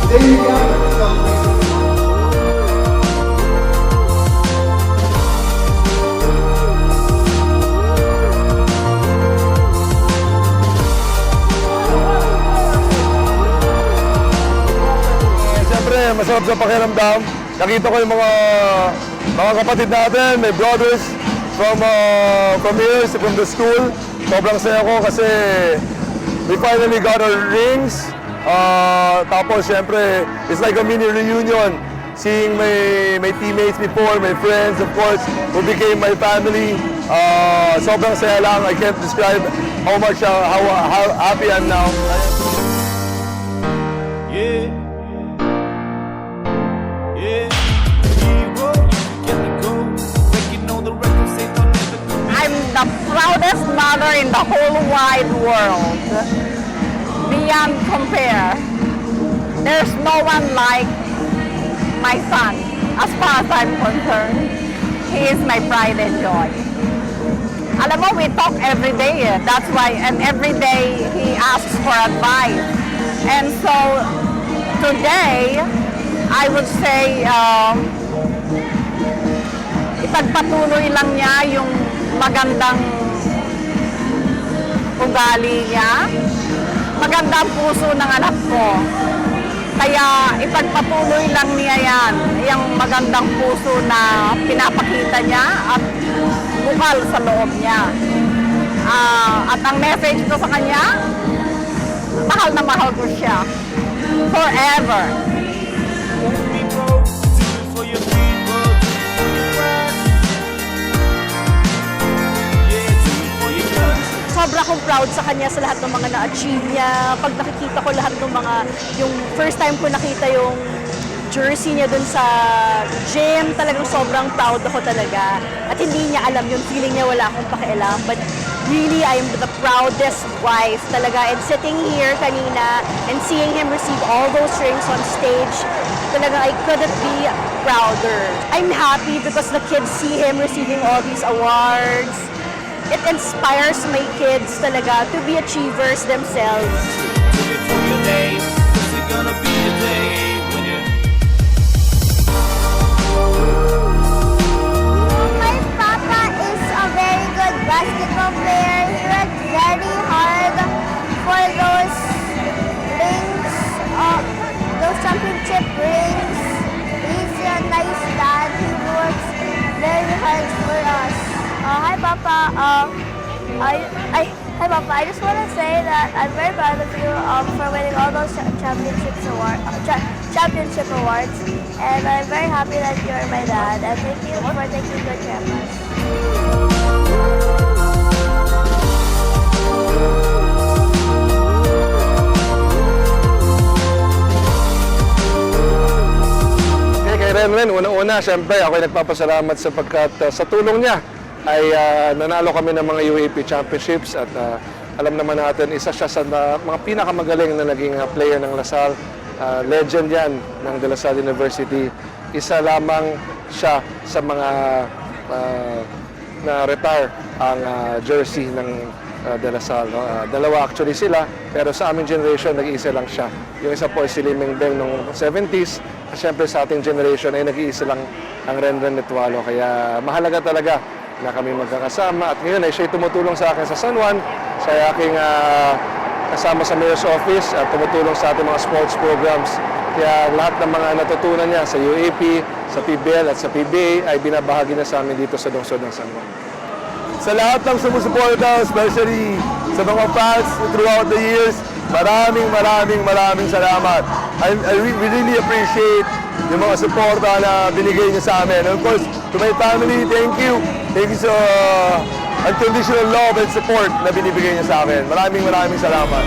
There you go. Siyempre, masarap sa pakiramdam. Nakita ko yung mga kapatid natin, my brothers from here, from the school. Sobrang saya ko kasi we finally got our rings. Tapos siyempre, it's like a mini reunion. Seeing my teammates before, my friends, of course, who became my family. Sobrang saya lang. I can't describe how much, how happy I'm now. Yeah. I'm the proudest mother in the whole wide world. Beyond compare. There's no one like my son, as far as I'm concerned. He is my pride and joy. Alam mo, we talk every day. That's why, and every day he asks for advice. And so, today, I would say, ipagpatuloy lang niya yung magandang ugali niya. Maganda ang puso ng anak ko. Kaya ipagpatuloy lang niya yan, yung magandang puso na pinapakita niya at bukal sa loob niya. At ang message ko sa kanya, mahal na mahal ko siya. Forever. Sobra akong proud sa kanya sa lahat ng mga na-achieve niya. Pag nakikita ko lahat ng mga, yung first time ko nakita yung jersey niya dun sa gym, talagang sobrang proud ako talaga. At hindi niya alam yung feeling niya, wala akong pakialam. But really, I am the proudest wife talaga. And sitting here kanina and seeing him receive all those rings on stage, talaga I couldn't be prouder. I'm happy because the kids see him receiving all these awards. It inspires my kids talaga to be achievers themselves. My papa is a very good basketball player. He worked very hard for those rings, those championship rings. He's a nice dad. He works very hard for us. Hi, Papa. Hi, Papa. I just want to say that I'm very proud of you for winning all those championship awards, and I'm very happy that you're my dad. And thank you for taking good care of us. Kay Renren, una-una, siyempre ako'y nagpapasalamat sapagkat sa tulong niya ay nanalo kami ng mga UAP Championships at alam naman natin, isa siya sa mga pinakamagaling na naging player ng Lasal. Legend yan ng De La Salle University. Isa lamang siya sa mga na-retire ang jersey ng De La Salle. Dalawa actually sila, pero sa aming generation, nag-iisa lang siya. Yung isa po ay si Liming Beng noong 70s. Siyempre sa ating generation ay nag-iisa lang ang Renren Netualo. Kaya mahalaga talaga na kami magkakasama. At ngayon ay siya'y tumutulong sa akin sa San Juan, sa aking kasama sa Mayor's Office at tumutulong sa ating mga sports programs. Kaya lahat ng mga natutunan niya sa UAP, sa PBL at sa PBA ay binabahagi na sa amin dito sa lungsod ng San Juan. Sa lahat ng sumusuporta, especially sa mga fans throughout the years, maraming salamat. We really appreciate yung mga suporta na binigay niyo sa amin. And of course, to my family, thank you. Thank you sa unconditional love and support na binibigay niyo sa amin. Maraming salamat.